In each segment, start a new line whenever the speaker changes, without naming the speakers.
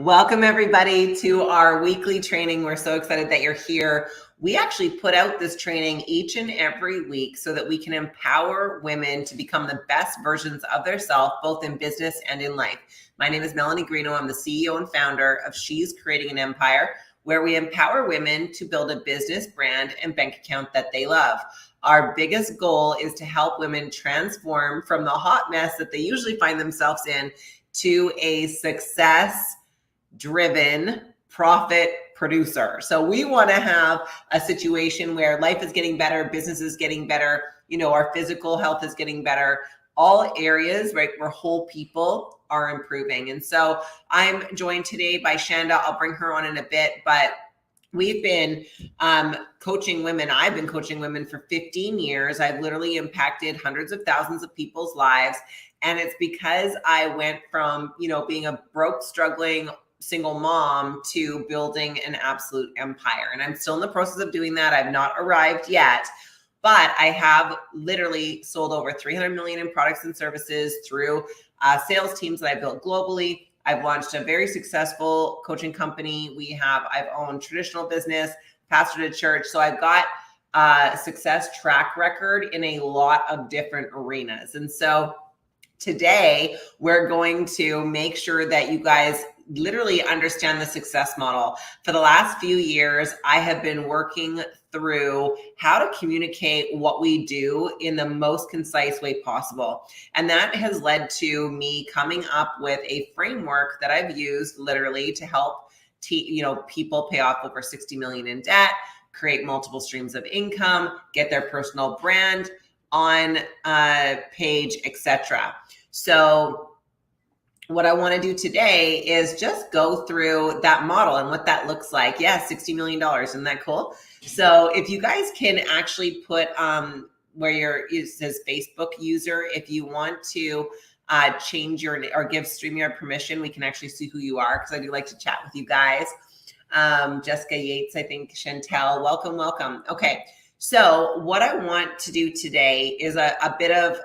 Welcome everybody to our weekly training. We're so excited that you're here. We actually put out this training each and every week so that we can empower women to become the best versions of themselves, both in business and in life. My name is Melanie Greenough. I'm the CEO and founder of She's Creating an Empire, where we empower women to build a business, brand, and bank account that they love. Our biggest goal is to help women transform from the hot mess that they usually find themselves in to a success-driven profit producer. So we want to have a situation where life is getting better, business is getting better, our physical health is getting better, all areas, right, where whole people are improving. And so I'm joined today by Shanda. I'll bring her on in a bit, but we've been coaching women. I've been coaching women for 15 years. I've literally impacted hundreds of thousands of people's lives. And it's because I went from, being a broke, struggling single mom to building an absolute empire. And I'm still in the process of doing that. I've not arrived yet, but I have literally sold over 300 million in products and services through sales teams that I built globally. I've launched a very successful coaching company. I've owned traditional business, pastored a church. So I've got a success track record in a lot of different arenas. And so today we're going to make sure that you guys literally understand the success model. For the last few years, I have been working through how to communicate what we do in the most concise way possible. And that has led to me coming up with a framework that I've used literally to help people pay off over 60 million in debt, create multiple streams of income, get their personal brand on page, etc. So what I want to do today is just go through that model and what that looks like. Yeah, $60 million. Isn't that cool? So if you guys can actually put where it says Facebook user, if you want to change or give StreamYard permission, we can actually see who you are, because I do like to chat with you guys. Jessica Yates, I think, Chantel, welcome. Okay. So what I want to do today is a bit of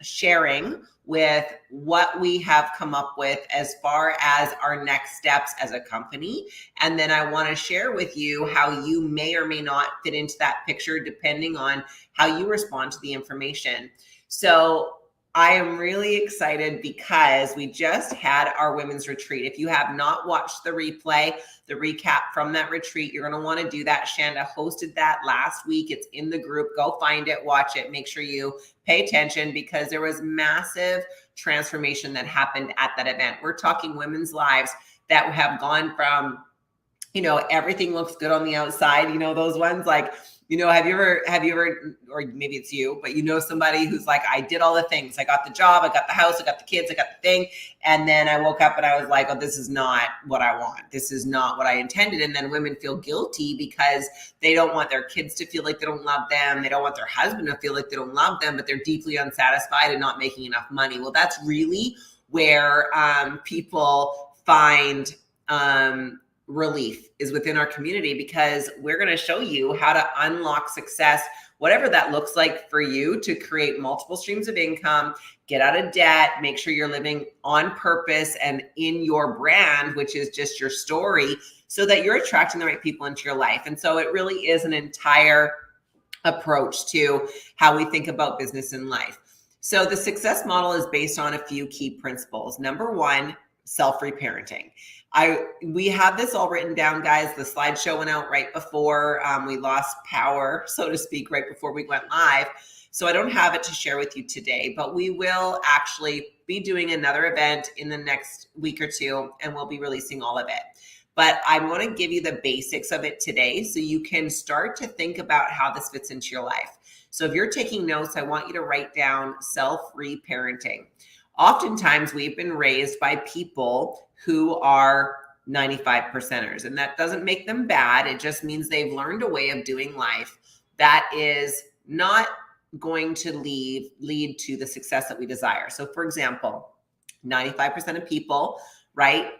sharing with what we have come up with as far as our next steps as a company. And then I want to share with you how you may or may not fit into that picture depending on how you respond to the information. So I am really excited because we just had our women's retreat. If you have not watched the replay, the recap from that retreat, you're going to want to do that. Shanda hosted that last week. It's in the group. Go find it, watch it. Make sure you pay attention, because there was massive transformation that happened at that event. We're talking women's lives that have gone from, everything looks good on the outside, those ones like, have you ever, or maybe it's you, but somebody who's like, I did all the things. I got the job, I got the house, I got the kids, I got the thing. And then I woke up and I was like, oh, this is not what I want. This is not what I intended. And then women feel guilty because they don't want their kids to feel like they don't love them. They don't want their husband to feel like they don't love them, but they're deeply unsatisfied and not making enough money. Well, that's really where people find relief, is within our community, because we're going to show you how to unlock success, whatever that looks like for you, to create multiple streams of income, get out of debt, make sure you're living on purpose and in your brand, which is just your story, so that you're attracting the right people into your life. And so it really is an entire approach to how we think about business and life. So the success model is based on a few key principles. Number one, self-reparenting. We have this all written down, guys. The slideshow went out right before we lost power, so to speak, right before we went live. So I don't have it to share with you today, but we will actually be doing another event in the next week or two, and we'll be releasing all of it. But I want to give you the basics of it today so you can start to think about how this fits into your life. So if you're taking notes, I want you to write down self-reparenting. Oftentimes, we've been raised by people who are 95%ers, and that doesn't make them bad. It just means they've learned a way of doing life that is not going to lead to the success that we desire. So for example, 95% of people, right,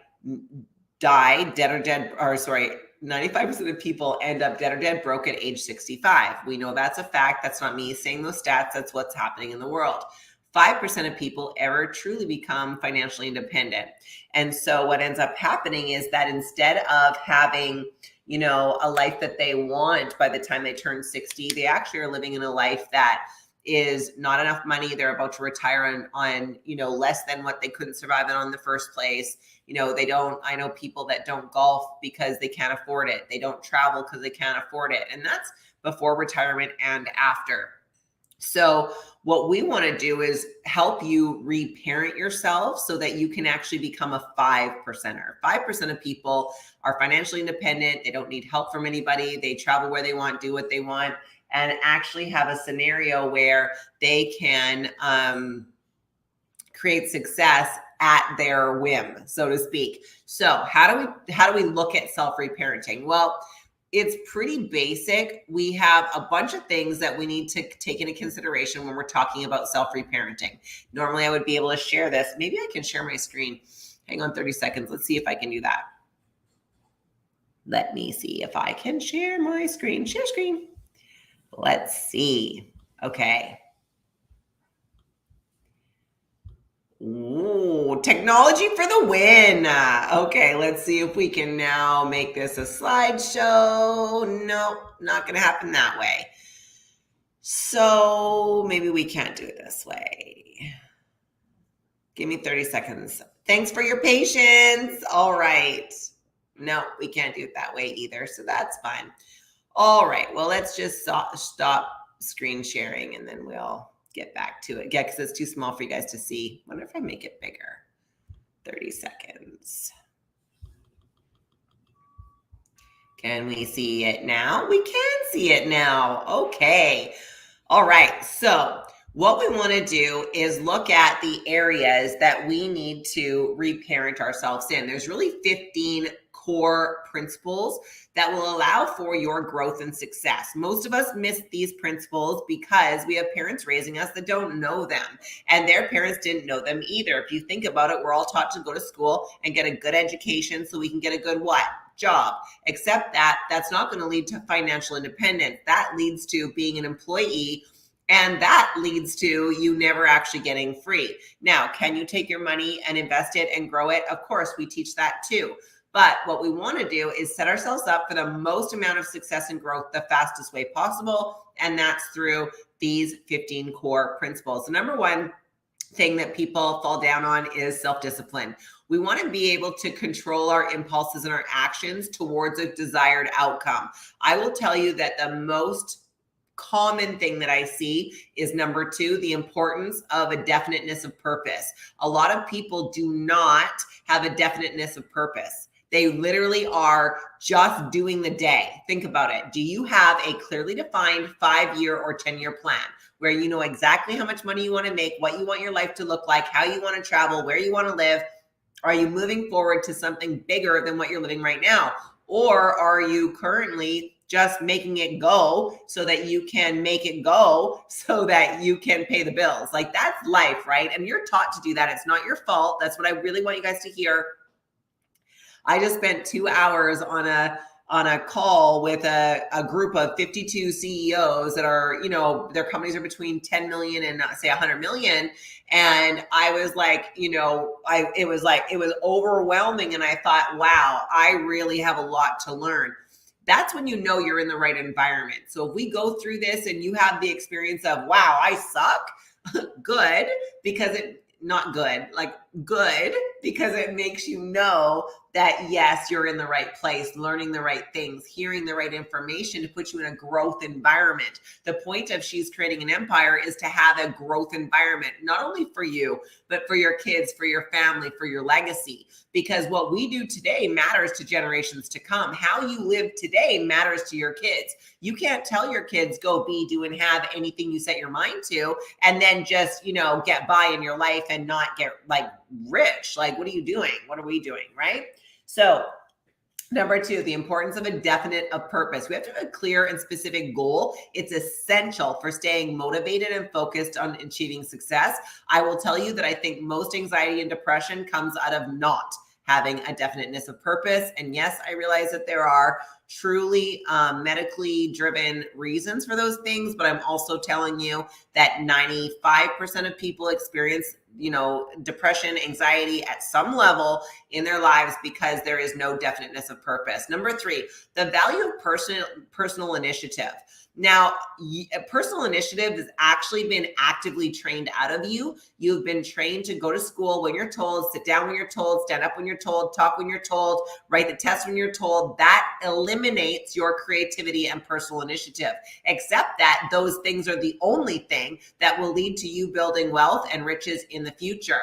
die dead or dead, or sorry, 95% of people end up dead or dead broke at age 65. We know that's a fact. That's not me saying those stats. That's what's happening in the world. 5% of people ever truly become financially independent. And so what ends up happening is that instead of having, you know, a life that they want by the time they turn 60, they actually are living in a life that is not enough money. They're about to retire on, you know, less than what they couldn't survive on in the first place. You know, I know people that don't golf because they can't afford it. They don't travel because they can't afford it. And that's before retirement and after. So what we want to do is help you reparent yourself so that you can actually become a 5%er. 5% of people are financially independent. They don't need help from anybody. They travel where they want, do what they want, and actually have a scenario where they can create success at their whim, so to speak. So how do we look at self-reparenting? Well, it's pretty basic. We have a bunch of things that we need to take into consideration when we're talking about self-reparenting. Normally I would be able to share this. Maybe I can share my screen. Hang on 30 seconds. Let's see if I can do that. Let me see if I can share my screen. Share screen. Let's see. Okay. Ooh, technology for the win. Okay, let's see if we can now make this a slideshow. Nope, not going to happen that way. So maybe we can't do it this way. Give me 30 seconds. Thanks for your patience. All right. No, we can't do it that way either. So that's fine. All right. Well, let's just stop screen sharing and then we'll get back to it. Yeah, because it's too small for you guys to see. Wonder if I make it bigger. 30 seconds. Can we see it now? We can see it now. Okay. All right. So what we want to do is look at the areas that we need to reparent ourselves in. There's really 15 core principles that will allow for your growth and success. Most of us miss these principles because we have parents raising us that don't know them, and their parents didn't know them either. If you think about it, we're all taught to go to school and get a good education so we can get a good what? Job. Except that that's not going to lead to financial independence. That leads to being an employee, and that leads to you never actually getting free. Now, can you take your money and invest it and grow it? Of course, we teach that too. But what we want to do is set ourselves up for the most amount of success and growth the fastest way possible. And that's through these 15 core principles. The number one thing that people fall down on is self-discipline. We want to be able to control our impulses and our actions towards a desired outcome. I will tell you that the most common thing that I see is number two, the importance of a definiteness of purpose. A lot of people do not have a definiteness of purpose. They literally are just doing the day. Think about it. Do you have a clearly defined 5-year or 10-year plan where you know exactly how much money you want to make, what you want your life to look like, how you want to travel, where you want to live? Are you moving forward to something bigger than what you're living right now? Or are you currently just making it go so that you can make it go so that you can pay the bills? Like, that's life, right? And you're taught to do that. It's not your fault. That's what I really want you guys to hear. I just spent 2 hours on a call with a group of 52 CEOs that are, you know, their companies are between 10 million and say 100 million. And I was like, you know, it was overwhelming. And I thought, wow, I really have a lot to learn. That's when you know you're in the right environment. So if we go through this and you have the experience of, wow, I suck, good, because good, because it makes you know that yes, you're in the right place, learning the right things, hearing the right information to put you in a growth environment. The point of She's Creating an Empire is to have a growth environment, not only for you, but for your kids, for your family, for your legacy. Because what we do today matters to generations to come. How you live today matters to your kids. You can't tell your kids go be, do, and have anything you set your mind to, and then just, you know, get by in your life and not get like rich. Like, what are you doing? What are we doing? Right? So number two, the importance of a definite of purpose. We have to have a clear and specific goal. It's essential for staying motivated and focused on achieving success. I will tell you that I think most anxiety and depression comes out of not having a definiteness of purpose. And yes, I realize that there are truly medically driven reasons for those things, but I'm also telling you that 95% of people experience, depression, anxiety at some level in their lives because there is no definiteness of purpose. Number 3, the value of personal initiative. Now, personal initiative has actually been actively trained out of you. You've been trained to go to school when you're told, sit down when you're told, stand up when you're told, talk when you're told, write the test when you're told. That eliminates your creativity and personal initiative, except that those things are the only thing that will lead to you building wealth and riches in the future.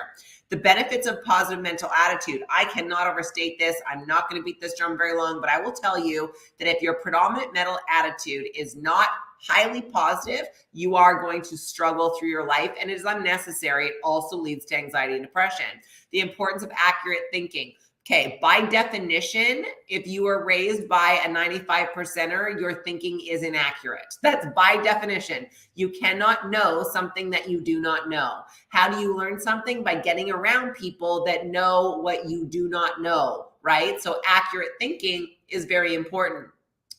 The benefits of positive mental attitude. I cannot overstate this. I'm not going to beat this drum very long, but I will tell you that if your predominant mental attitude is not highly positive, you are going to struggle through your life, and it is unnecessary. It also leads to anxiety and depression. The importance of accurate thinking. Okay, by definition, if you were raised by a 95%er, your thinking is inaccurate. That's by definition. You cannot know something that you do not know. How do you learn something? By getting around people that know what you do not know, right? So accurate thinking is very important.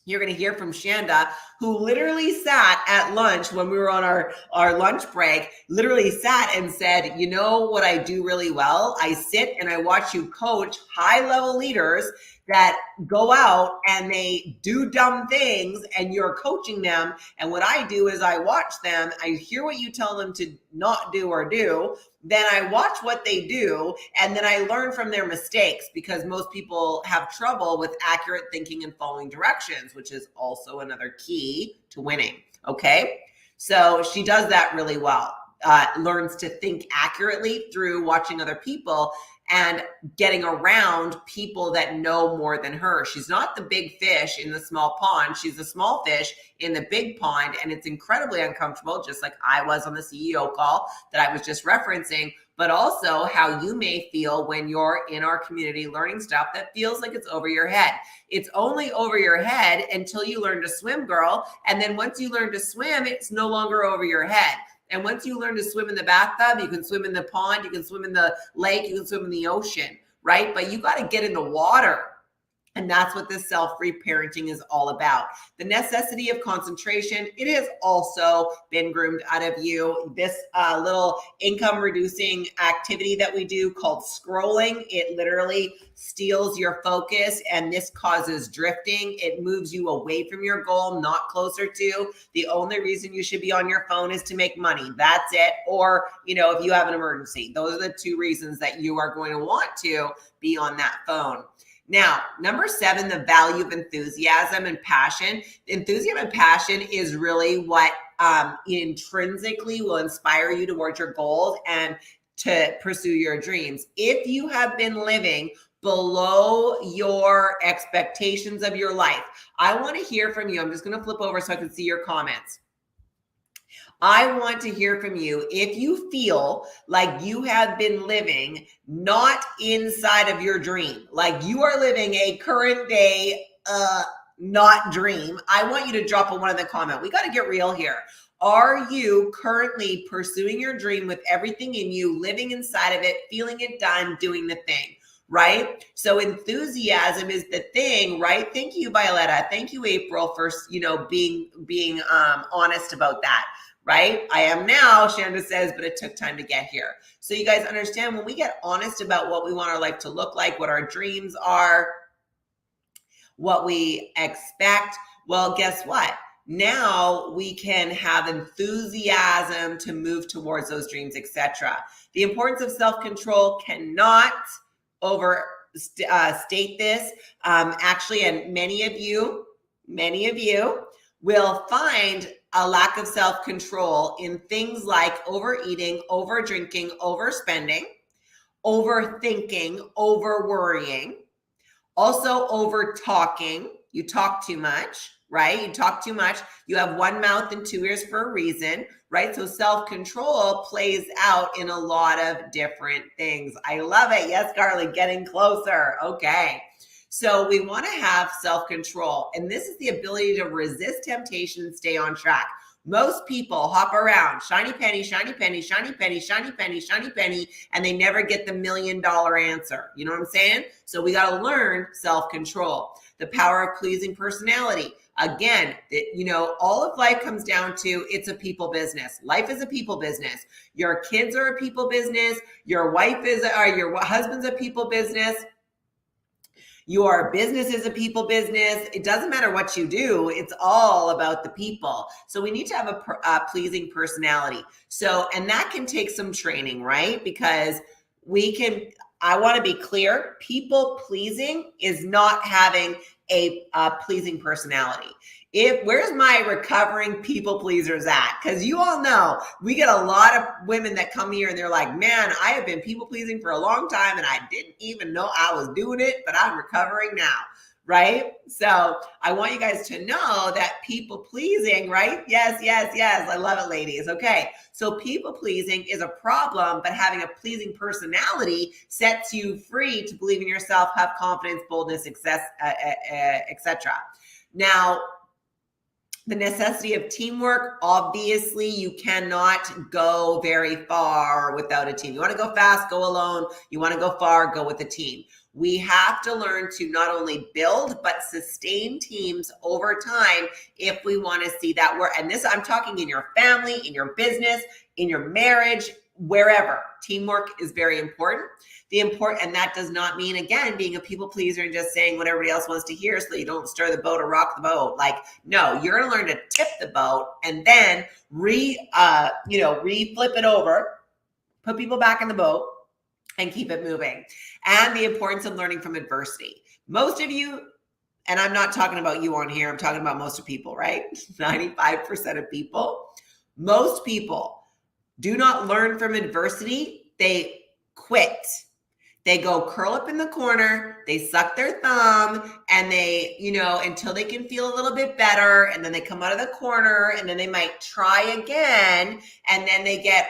You're going to hear from Shanda, who literally sat at lunch when we were on our lunch break, literally sat and said, you know what I do really well? I sit and I watch you coach high-level leaders that go out and they do dumb things and you're coaching them. And what I do is I watch them. I hear what you tell them to not do or do. Then I watch what they do, and then I learn from their mistakes, because most people have trouble with accurate thinking and following directions, which is also another key to winning. Okay. So she does that really well, learns to think accurately through watching other people and getting around people that know more than her. She's not the big fish in the small pond. She's the small fish in the big pond. And it's incredibly uncomfortable, just like I was on the CEO call that I was just referencing, but also how you may feel when you're in our community learning stuff that feels like it's over your head. It's only over your head until you learn to swim, girl. And then once you learn to swim, it's no longer over your head. And once you learn to swim in the bathtub, you can swim in the pond, you can swim in the lake, you can swim in the ocean, right? But you got to get in the water. And that's what this self-free parenting is all about. The necessity of concentration, it has also been groomed out of you. This little income reducing activity that we do called scrolling, it literally steals your focus, and this causes drifting. It moves you away from your goal, not closer to. The only reason you should be on your phone is to make money. That's it. Or, if you have an emergency. Those are the 2 reasons that you are going to want to be on that phone. Now, number 7, the value of enthusiasm and passion. Enthusiasm and passion is really what intrinsically will inspire you towards your goals and to pursue your dreams. If you have been living below your expectations of your life, I want to hear from you. I'm just going to flip over so I can see your comments. I want to hear from you if you feel like you have been living not inside of your dream, like you are living a current day not dream. I want you to drop a 1 in the comment. We got to get real here. Are you currently pursuing your dream with everything in you, living inside of it, feeling it done, doing the thing? Right? So enthusiasm is the thing, right? Thank you, Violetta. Thank you, April, for being honest about that. Right? I am now, Shanda says, but it took time to get here. So you guys understand, when we get honest about what we want our life to look like, what our dreams are, what we expect, well, guess what? Now we can have enthusiasm to move towards those dreams, etc. The importance of self-control cannot overstate this. Actually, and many of you will find a lack of self-control in things like overeating, over drinking, overspending, overthinking, over worrying, also over talking. You talk too much, right? You talk too much. You have 1 mouth and 2 ears for a reason, right? So self-control plays out in a lot of different things. I love it. Yes, Carly, getting closer. Okay. So we want to have self-control, and this is the ability to resist temptation and stay on track. Most people hop around, shiny penny, shiny penny, shiny penny, shiny penny, shiny penny, and they never get the $1 million answer. You know what I'm saying? So we got to learn self-control. The power of pleasing personality. Again, all of life comes down to it's a people business. Life is a people business. Your kids are a people business. Your wife is, or your husband's a people business. Your business is a people business. It doesn't matter what you do. It's all about the people. So we need to have a pleasing personality. So, and that can take some training, right? Because I want to be clear, people pleasing is not having a pleasing personality. Where's my recovering people pleasers at? Because you all know we get a lot of women that come here and they're like, man, I have been people pleasing for a long time and I didn't even know I was doing it, but I'm recovering now, right? So I want you guys to know that people pleasing, right? Yes. I love it, ladies. Okay. So people pleasing is a problem, but having a pleasing personality sets you free to believe in yourself, have confidence, boldness, success, etc. Now, the necessity of teamwork, obviously, you cannot go very far without a team. You want to go fast, go alone. You want to go far, go with a team. We have to learn to not only build, but sustain teams over time if we want to see that work. And this, I'm talking in your family, in your business, in your marriage, wherever. Teamwork is very important. And that does not mean, again, being a people pleaser and just saying what everybody else wants to hear so that you don't stir the boat or rock the boat. Like, no, you're going to learn to tip the boat and then flip it over, put people back in the boat and keep it moving. And the importance of learning from adversity. Most of you, and I'm not talking about you on here, I'm talking about most of people, right? 95% of people, most people do not learn from adversity. They quit. They go curl up in the corner, they suck their thumb, and they, until they can feel a little bit better, and then they come out of the corner, and then they might try again, and then they get,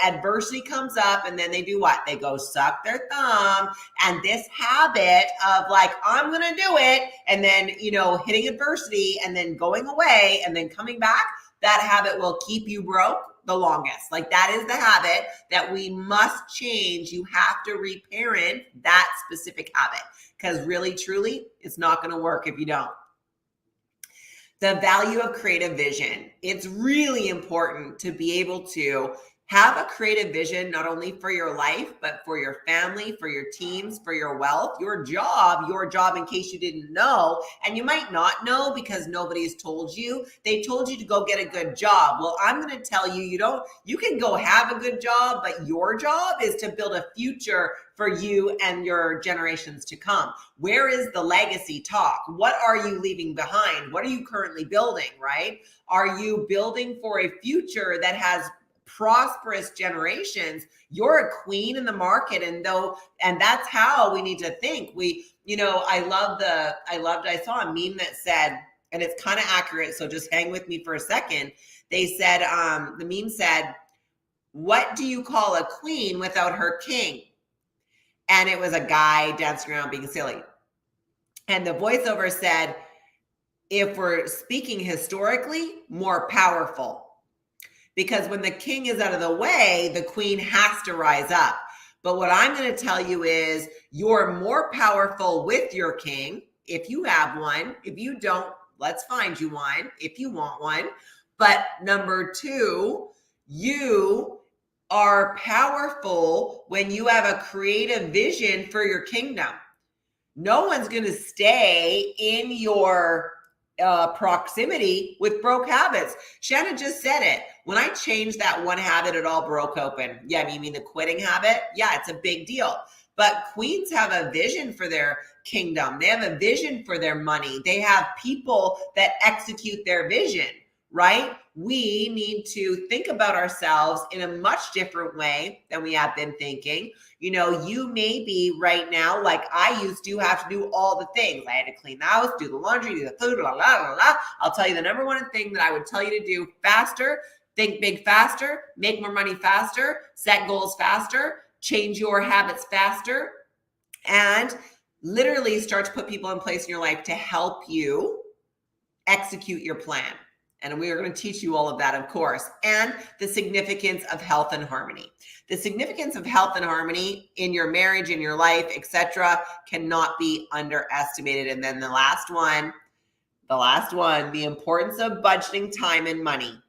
adversity comes up, and then they do what? They go suck their thumb, and this habit of like, I'm going to do it, and then, hitting adversity, and then going away, and then coming back, that habit will keep you broke the longest. Like, that is the habit that we must change. You have to reparent that specific habit because really, truly, it's not going to work if you don't. The value of creative vision. It's really important to be able to have a creative vision, not only for your life, but for your family, for your teams, for your wealth, your job, in case you didn't know. And you might not know because nobody's told you. They told you to go get a good job. Well, I'm going to tell you, you can go have a good job, but your job is to build a future for you and your generations to come. Where is the legacy talk? What are you leaving behind? What are you currently building, right? Are you building for a future that has prosperous generations? You're a queen in the market, and that's how we need to think. I saw a meme that said, and it's kind of accurate, so just hang with me for a second. They said, the meme said, what do you call a queen without her king? And it was a guy dancing around being silly. And the voiceover said, if we're speaking historically, more powerful. Because when the king is out of the way, the queen has to rise up. But what I'm going to tell you is you're more powerful with your king if you have one. If you don't, let's find you one if you want one. But number two, you are powerful when you have a creative vision for your kingdom. No one's going to stay in your proximity with broke habits. Shannon just said it. When I changed that one habit, it all broke open. Yeah, you mean the quitting habit? Yeah, it's a big deal. But queens have a vision for their kingdom. They have a vision for their money. They have people that execute their vision, right? We need to think about ourselves in a much different way than we have been thinking. You may be right now, like I used to have to do all the things. I had to clean the house, do the laundry, do the food, la, la, la, la. I'll tell you the number one thing that I would tell you to do faster, think big faster, make more money faster, set goals faster, change your habits faster, and literally start to put people in place in your life to help you execute your plan. And we are going to teach you all of that, of course, and the significance of health and harmony. The significance of health and harmony in your marriage, in your life, etc., cannot be underestimated. And then the last one, the importance of budgeting time and money.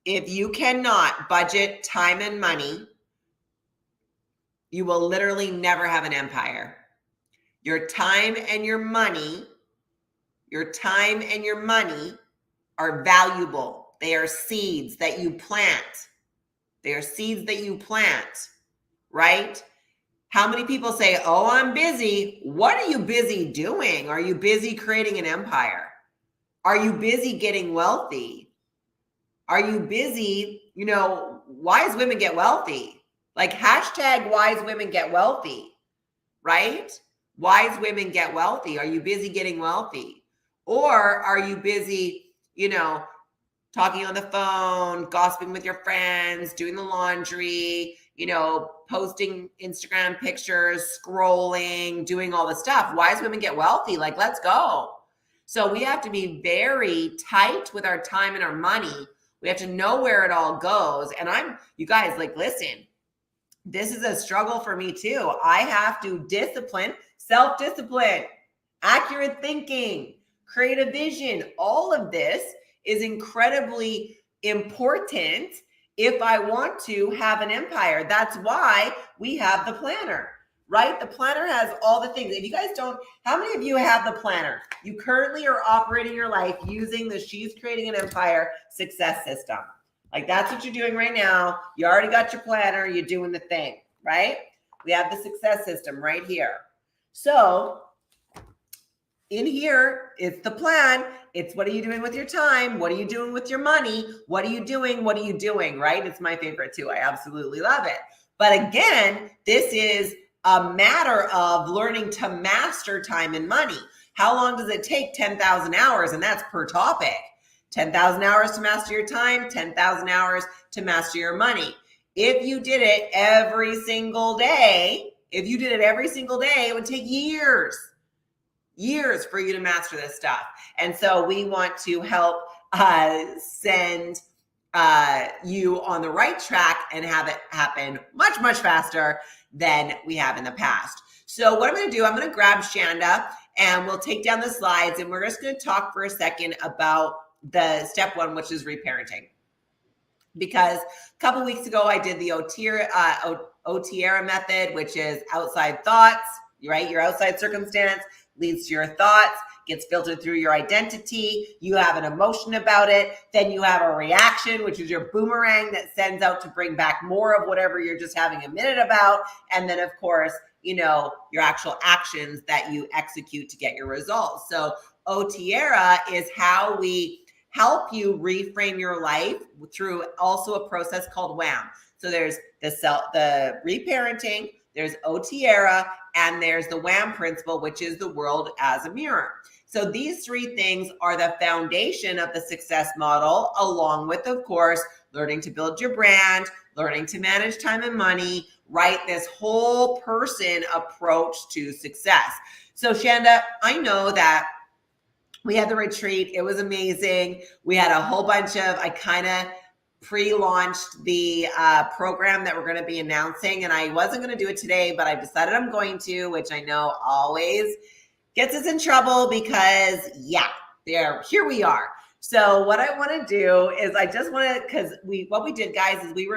If you cannot budget time and money, you will literally never have an empire. Your time and your money are valuable. They are seeds that you plant. Right? How many people say, oh, I'm busy? What are you busy doing? Are you busy creating an empire? Are you busy getting wealthy? Are you busy, wise women get wealthy? Like hashtag wise women get wealthy, right? Wise women get wealthy. Are you busy getting wealthy? Or are you busy, talking on the phone, gossiping with your friends, doing the laundry, posting Instagram pictures, scrolling, doing all the stuff? Wise women get wealthy. Like, let's go. So we have to be very tight with our time and our money. We have to know where it all goes. And you guys, listen, this is a struggle for me too. I have to self-discipline, accurate thinking, create a vision. All of this is incredibly important if I want to have an empire. That's why we have the planner, right? The planner has all the things. If you guys don't, how many of you have the planner? You currently are operating your life using the She's Creating an Empire success system. Like that's what you're doing right now. You already got your planner. You're doing the thing, right? We have the success system right here. So in here, it's the plan. It's what are you doing with your time? What are you doing with your money? What are you doing? What are you doing, right? It's my favorite too. I absolutely love it. But again, this is a matter of learning to master time and money. How long does it take? 10,000 hours, and that's per topic. 10,000 hours to master your time, 10,000 hours to master your money. If you did it every single day, it would take years for you to master this stuff. And so we want to help send you on the right track and have it happen much, much faster than we have in the past. So what I'm going to do, I'm going to grab Shanda and we'll take down the slides and we're just going to talk for a second about the step one, which is reparenting. Because a couple weeks ago, I did the OTR method, which is outside thoughts, right? Your outside circumstance leads to your thoughts, gets filtered through your identity. You have an emotion about it. Then you have a reaction, which is your boomerang that sends out to bring back more of whatever you're just having a minute about. And then, of course, your actual actions that you execute to get your results. So OTR is how we help you reframe your life through also a process called WHAM. So there's the reparenting, there's OTR, and there's the WHAM principle, which is the world as a mirror. So these three things are the foundation of the success model, along with, of course, learning to build your brand, learning to manage time and money, right? This whole person approach to success. So Shanda, I know that we had the retreat. It was amazing. We had a whole bunch of, I kind of pre-launched the program that we're going to be announcing. And I wasn't going to do it today, but I decided I'm going to, which I know always gets us in trouble because, here we are. So what I want to do is because what we did, guys, is we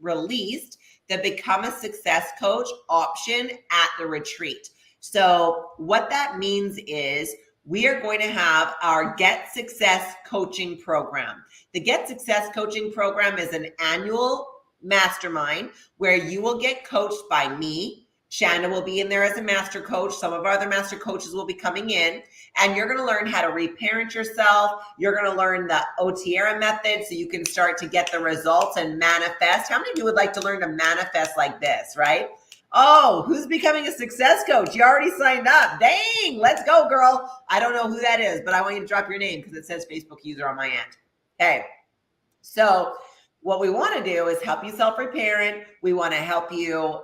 released the Become a Success Coach option at the retreat. So what that means is we are going to have our Get Success Coaching Program. The Get Success Coaching Program is an annual mastermind where you will get coached by me. Shanda will be in there as a master coach. Some of our other master coaches will be coming in, and you're going to learn how to reparent yourself. You're going to learn the OTR method so you can start to get the results and manifest. How many of you would like to learn to manifest like this, right? Oh, who's becoming a success coach? You already signed up. Dang, let's go, girl. I don't know who that is, but I want you to drop your name because it says Facebook user on my end. Okay, so what we want to do is help you self-reparent. We want to help you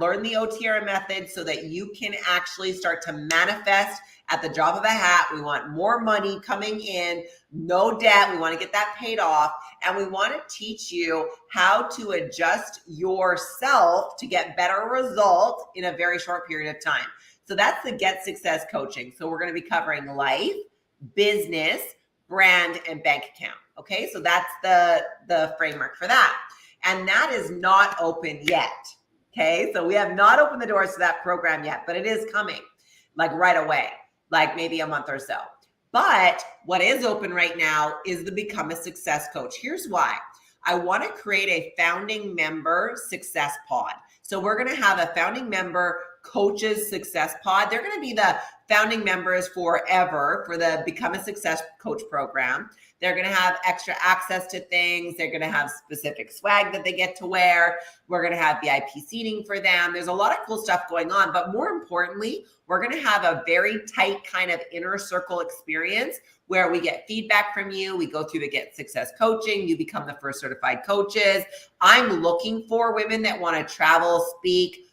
learn the OTR method so that you can actually start to manifest at the drop of a hat. We want more money coming in, no debt. We want to get that paid off. And we want to teach you how to adjust yourself to get better results in a very short period of time. So that's the Get Success coaching. So we're going to be covering life, business, brand, and bank account. Okay, so that's the framework for that. And that is not open yet. Okay, so we have not opened the doors to that program yet, but it is coming like right away, like maybe a month or so. But what is open right now is the Become a Success Coach. Here's why. I want to create a founding member success pod. So we're going to have a founding member coaches success pod. They're going to be the founding members forever for the Become a Success Coach program. They're going to have extra access to things. They're going to have specific swag that they get to wear. We're going to have VIP seating for them. There's a lot of cool stuff going on, but more importantly, we're going to have a very tight kind of inner circle experience where we get feedback from you. We go through the Get Success coaching. You become the first certified coaches. I'm looking for women that want to travel, speak,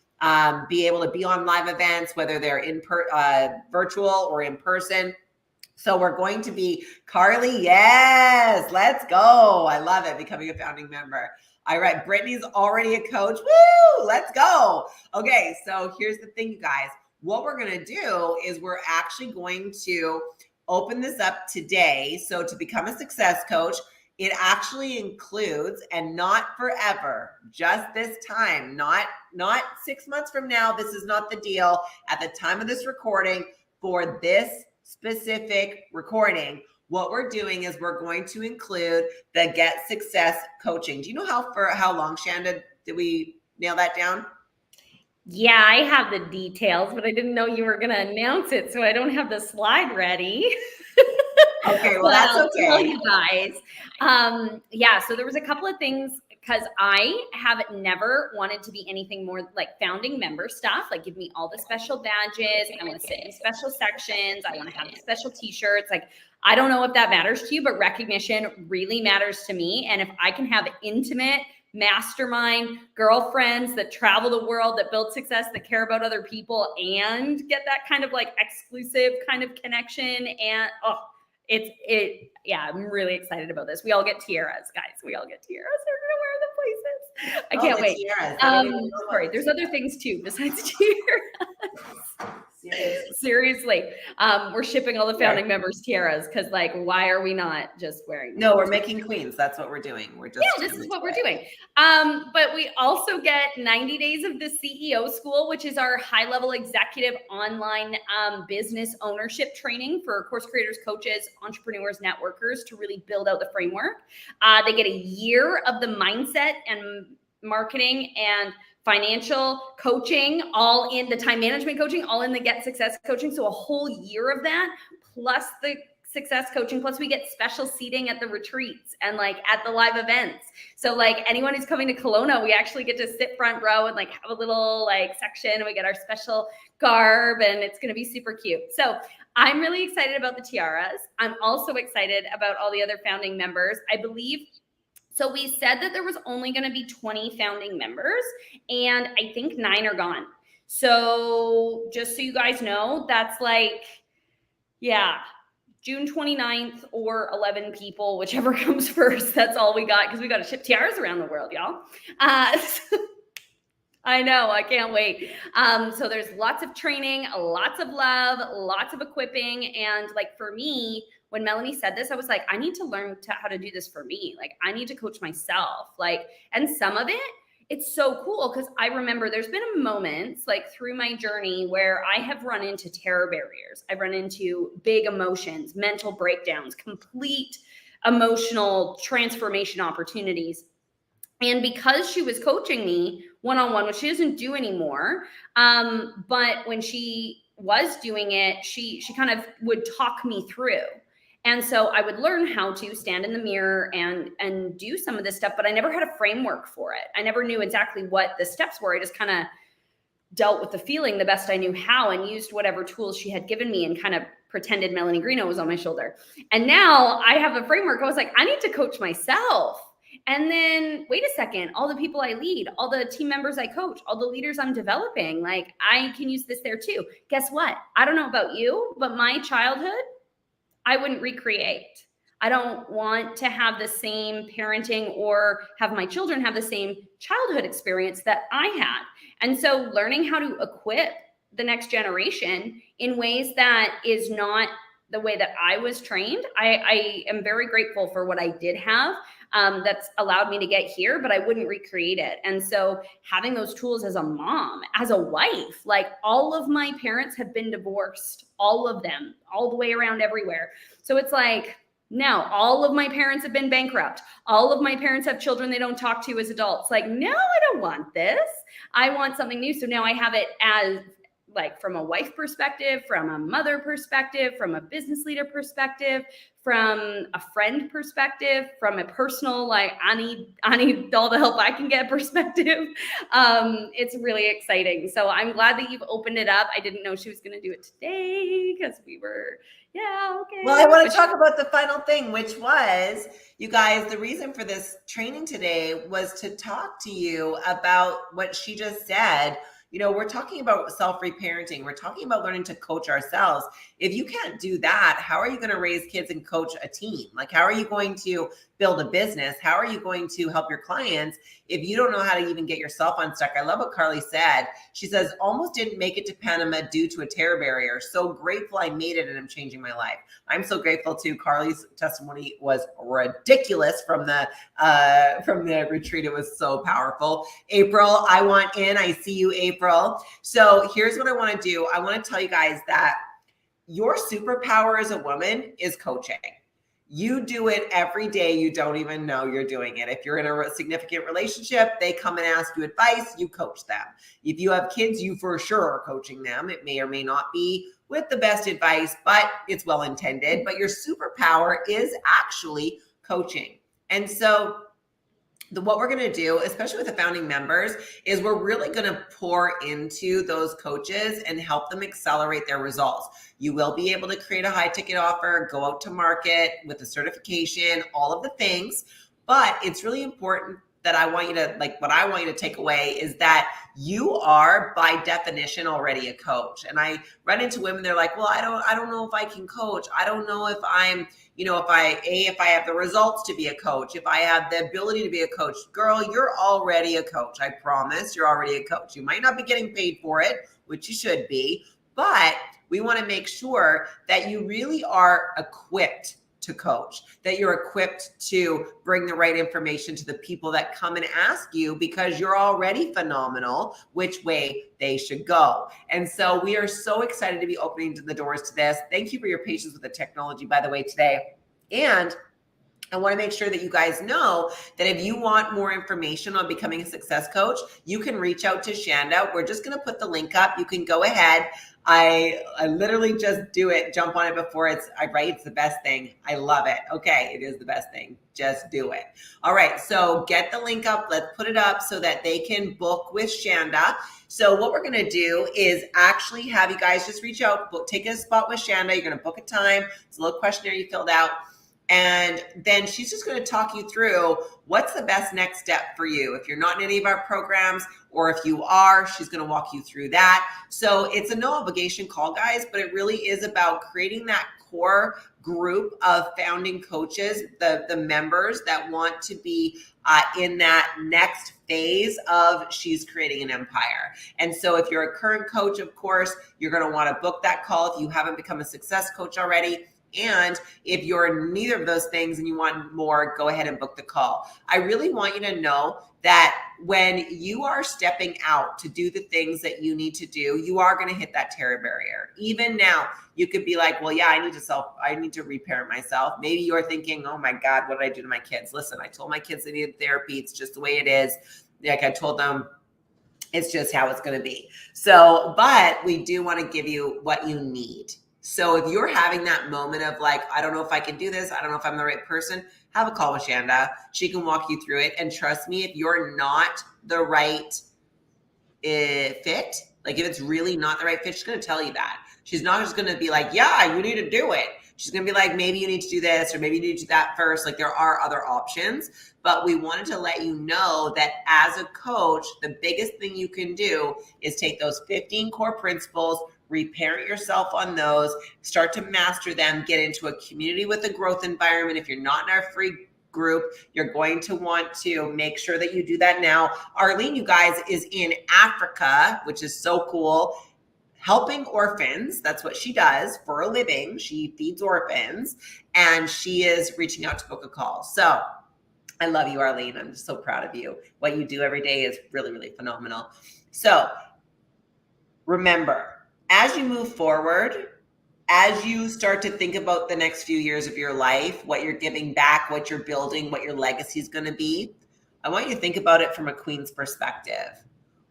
be able to be on live events, whether they're virtual or in person. So we're going to be, Carly, yes, let's go. I love it, becoming a founding member. All right, Brittany's already a coach. Woo, let's go. Okay, so here's the thing, you guys. What we're going to do is we're actually going to open this up today. So to become a success coach, it actually includes, and not forever, just this time, not 6 months from now. This is not the deal. At the time of this recording, for this specific recording, what we're doing is we're going to include the Get Success coaching. Do you know how long, Shanda, did we nail that down?
Yeah, I have the details, but I didn't know you were going to announce it, so I don't have the slide ready.
Okay, well, that's okay.
I'll tell you guys. Yeah, so there was a couple of things, because I have never wanted to be anything more like founding member stuff, like give me all the special badges. I want to sit in special sections. I want to have the special t-shirts. Like, I don't know if that matters to you, but recognition really matters to me. And if I can have intimate mastermind girlfriends that travel the world, that build success, that care about other people, and get that kind of like exclusive kind of connection, and yeah, I'm really excited about this. We all get tiaras, guys. We all get tiaras. We're gonna wear them places. I can't wait. Sorry, there's other things too besides tiaras. Seriously. We're shipping all the founding members tiaras, because like, why are we not just wearing them?
No, we're making queens. That's what we're doing.
This is what we're doing. But we also get 90 days of the CEO school, which is our high level executive online business ownership training for course creators, coaches, entrepreneurs, networkers to really build out the framework. They get a year of the mindset and marketing and financial coaching, all in the time management coaching, all in the Get Success coaching. So a whole year of that, plus the success coaching, plus we get special seating at the retreats and like at the live events. So like anyone who's coming to Kelowna, we actually get to sit front row and like have a little like section, and we get our special garb, and it's going to be super cute. So I'm really excited about the tiaras. I'm also excited about all the other founding members. I believe, so we said that there was only going to be 20 founding members, and I think 9 are gone. So just so you guys know, that's like, yeah, June 29th or 11 people, whichever comes first. That's all we got, because we got to ship tiaras around the world, y'all. I know, I can't wait. So there's lots of training, lots of love, lots of equipping. And like for me, when Melanie said this, I was like, I need to learn how to do this for me. Like, I need to coach myself. Like, and some of it, it's so cool, because I remember there's been moments like through my journey where I have run into terror barriers. I've run into big emotions, mental breakdowns, complete emotional transformation opportunities. And because she was coaching me one-on-one, which she doesn't do anymore, but when she was doing it, she kind of would talk me through. And so I would learn how to stand in the mirror and do some of this stuff, but I never had a framework for it. I never knew exactly what the steps were. I just kind of dealt with the feeling the best I knew how, and used whatever tools she had given me, and kind of pretended Melanie Greenough was on my shoulder. And now I have a framework. I was like, I need to coach myself. And then wait a second, all the people I lead, all the team members I coach, all the leaders I'm developing, like I can use this there too. Guess what? I don't know about you, but my childhood, I wouldn't recreate. I don't want to have the same parenting or have my children have the same childhood experience that I had. And so learning how to equip the next generation in ways that is not the way that I was trained. I am very grateful for what I did have that's allowed me to get here, but I wouldn't recreate it. And so having those tools as a mom, as a wife, like all of my parents have been divorced, all of them, all the way around everywhere. So it's like, no, all of my parents have been bankrupt. All of my parents have children they don't talk to as adults. Like, no, I don't want this. I want something new. So now I have it as like from a wife perspective, from a mother perspective, from a business leader perspective, from a friend perspective, from a personal, like, I need all the help I can get perspective. It's really exciting. So I'm glad that you've opened it up. I didn't know she was going to do it today because we were, yeah, okay.
Well, I want to talk about the final thing, which was, you guys, the reason for this training today was to talk to you about what she just said. You know, we're talking about self-reparenting. We're talking about learning to coach ourselves. If you can't do that, how are you going to raise kids and coach a team? Like, how are you going to build a business? How are you going to help your clients if you don't know how to even get yourself unstuck? I love what Carly said. She says, almost didn't make it to Panama due to a terror barrier. So grateful I made it and I'm changing my life. I'm so grateful too. Carly's testimony was ridiculous from the retreat. It was so powerful. April, I want in. I see you, April. So here's what I want to do. I want to tell you guys that your superpower as a woman is coaching. You do it every day. You don't even know you're doing it. If you're in a significant relationship, they come and ask you advice, you coach them. If you have kids, you for sure are coaching them. It may or may not be with the best advice, but it's well intended. But your superpower is actually coaching. And so what we're going to do, especially with the founding members, is we're really going to pour into those coaches and help them accelerate their results. You will be able to create a high ticket offer, go out to market with a certification, all of the things. But it's really important that I want you to, like, what I want you to take away is that you are by definition already a coach. And I run into women, they're like, well, I don't know if I can coach. I don't know if I'm, if I have the results to be a coach, if I have the ability to be a coach. Girl, you're already a coach. I promise you're already a coach. You might not be getting paid for it, which you should be, but we want to make sure that you really are equipped to coach, that you're equipped to bring the right information to the people that come and ask you, because you're already phenomenal, which way they should go. And so we are so excited to be opening the doors to this. Thank you for your patience with the technology, by the way, today. And I want to make sure that you guys know that if you want more information on becoming a success coach, you can reach out to Shanda. We're just going to put the link up. You can go ahead. I literally just do it, jump on it before I write. It's the best thing. I love it. Okay, it is the best thing. Just do it. All right, so get the link up. Let's put it up so that they can book with Shanda. So what we're going to do is actually have you guys just reach out, take a spot with Shanda. You're going to book a time. It's a little questionnaire you filled out. And then she's just going to talk you through what's the best next step for you. If you're not in any of our programs, or if you are, she's going to walk you through that. So it's a no obligation call, guys, but it really is about creating that core group of founding coaches, the members that want to be in that next phase of she's creating an empire. And so if you're a current coach, of course, you're going to want to book that call if you haven't become a success coach already. And if you're neither of those things and you want more, go ahead and book the call. I really want you to know that when you are stepping out to do the things that you need to do, you are going to hit that terror barrier. Even now, you could be like, well, yeah, I need to reparent myself. Maybe you're thinking, oh my God, what did I do to my kids? Listen, I told my kids they needed therapy. It's just the way it is. Like I told them, it's just how it's going to be. So, but we do want to give you what you need. So if you're having that moment of like, I don't know if I can do this, I don't know if I'm the right person, have a call with Shanda. She can walk you through it. And trust me, if you're not the right fit, like if it's really not the right fit, she's going to tell you that. She's not just going to be like, yeah, you need to do it. She's going to be like, maybe you need to do this, or maybe you need to do that first. Like, there are other options, but we wanted to let you know that as a coach, the biggest thing you can do is take those 15 core principles, reparent yourself on those, start to master them, get into a community with a growth environment. If you're not in our free group, you're going to want to make sure that you do that now. Arlene, you guys, is in Africa, which is so cool, helping orphans. That's what she does for a living. She feeds orphans, and she is reaching out to book a call. So I love you, Arlene. I'm just so proud of you. What you do every day is really, really phenomenal. So remember, as you move forward, as you start to think about the next few years of your life, what you're giving back, what you're building, what your legacy is going to be, I want you to think about it from a queen's perspective.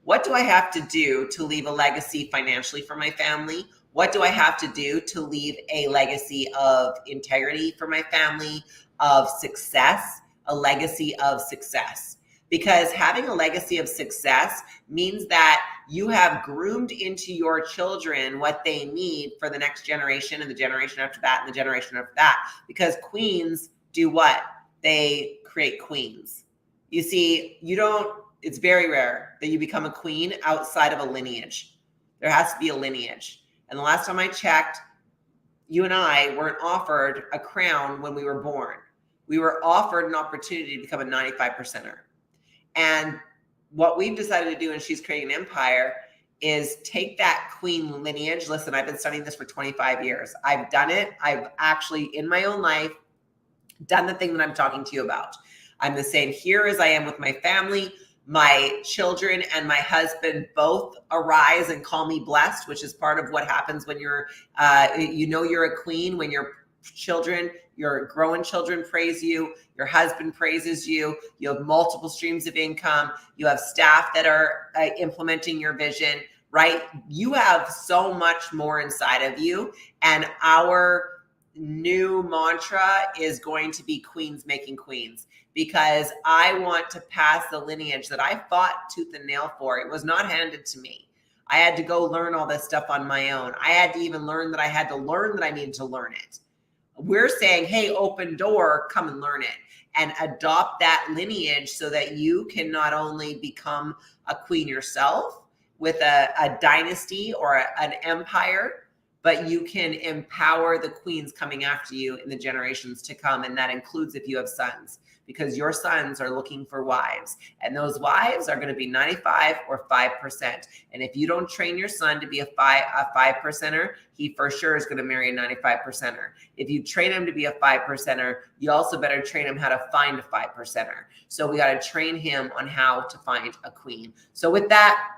What do I have to do to leave a legacy financially for my family? What do I have to do to leave a legacy of integrity for my family, of success, a legacy of success? Because having a legacy of success means that you have groomed into your children what they need for the next generation, and the generation after that, and the generation after that. Because queens do what? They create queens. You see, it's very rare that you become a queen outside of a lineage. There has to be a lineage. And the last time I checked, you and I weren't offered a crown when we were born. We were offered an opportunity to become a 95%er. And what we've decided to do, and she's creating an empire, is take that queen lineage. Listen, I've been studying this for 25 years. I've done it. I've actually, in my own life, done the thing that I'm talking to you about. I'm the same here as I am with my family. My children and my husband both arise and call me blessed, which is part of what happens when you're a queen, when your growing children praise you, your husband praises you, you have multiple streams of income, you have staff that are implementing your vision, right? You have so much more inside of you. And our new mantra is going to be queens making queens, because I want to pass the lineage that I fought tooth and nail for. It was not handed to me. I had to go learn all this stuff on my own. I had to even learn that I had to learn that I needed to learn it. We're saying, hey, open door, come and learn it and adopt that lineage so that you can not only become a queen yourself with a dynasty or an empire, but you can empower the queens coming after you in the generations to come. And that includes if you have sons, because your sons are looking for wives, and those wives are going to be 95 or 5%. And if you don't train your son to be a 5%er, he for sure is going to marry a 95%er. If you train him to be a 5%er, you also better train him how to find a 5%er. So we got to train him on how to find a queen. So with that,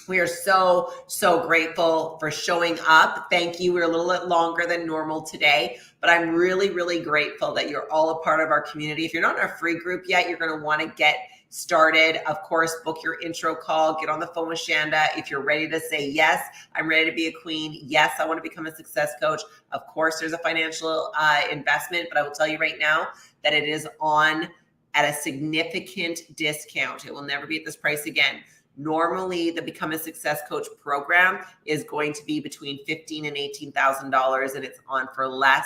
we are so, so grateful for showing up. Thank you. We're a little bit longer than normal today, but I'm really, really grateful that you're all a part of our community. If you're not in our free group yet, you're going to want to get started. Of course, book your intro call, get on the phone with Shanda. If you're ready to say, yes, I'm ready to be a queen. Yes, I want to become a success coach. Of course, there's a financial investment, but I will tell you right now that it is on at a significant discount. It will never be at this price again. Normally, the Become a Success Coach program is going to be between $15,000 and $18,000, and it's on for less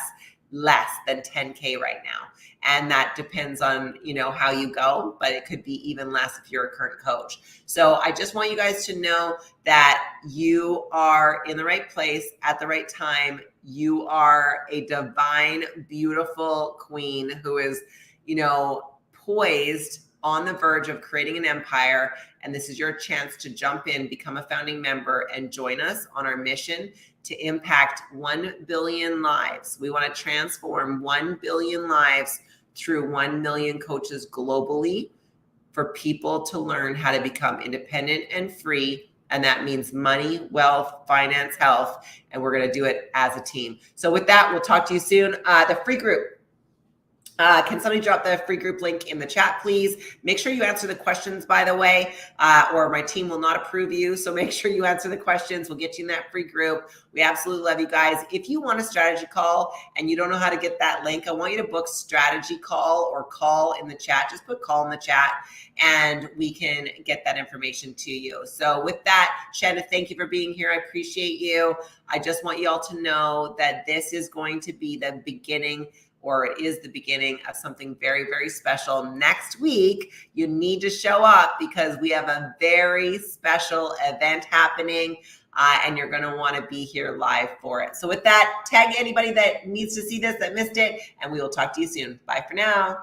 than $10K right now. And that depends on, how you go, but it could be even less if you're a current coach. So I just want you guys to know that you are in the right place at the right time. You are a divine, beautiful queen who is, poised on the verge of creating an empire. And this is your chance to jump in, become a founding member, and join us on our mission to impact 1 billion lives. We want to transform 1 billion lives through 1 million coaches globally for people to learn how to become independent and free. And that means money, wealth, finance, health. And we're going to do it as a team. So with that, we'll talk to you soon. The free group. Can somebody drop the free group link in the chat, please? Make sure you answer the questions, by the way, or my team will not approve you. So make sure you answer the questions. We'll get you in that free group. We absolutely love you guys. If you want a strategy call and you don't know how to get that link, I want you to book strategy call or call in the chat. Just put call in the chat and we can get that information to you. So with that, Shanna, thank you for being here. I appreciate you. I just want you all to know that this is going to be the beginning, or it is the beginning of something very, very special. Next week, you need to show up because we have a very special event happening and you're gonna wanna be here live for it. So with that, tag anybody that needs to see this, that missed it, and we will talk to you soon. Bye for now.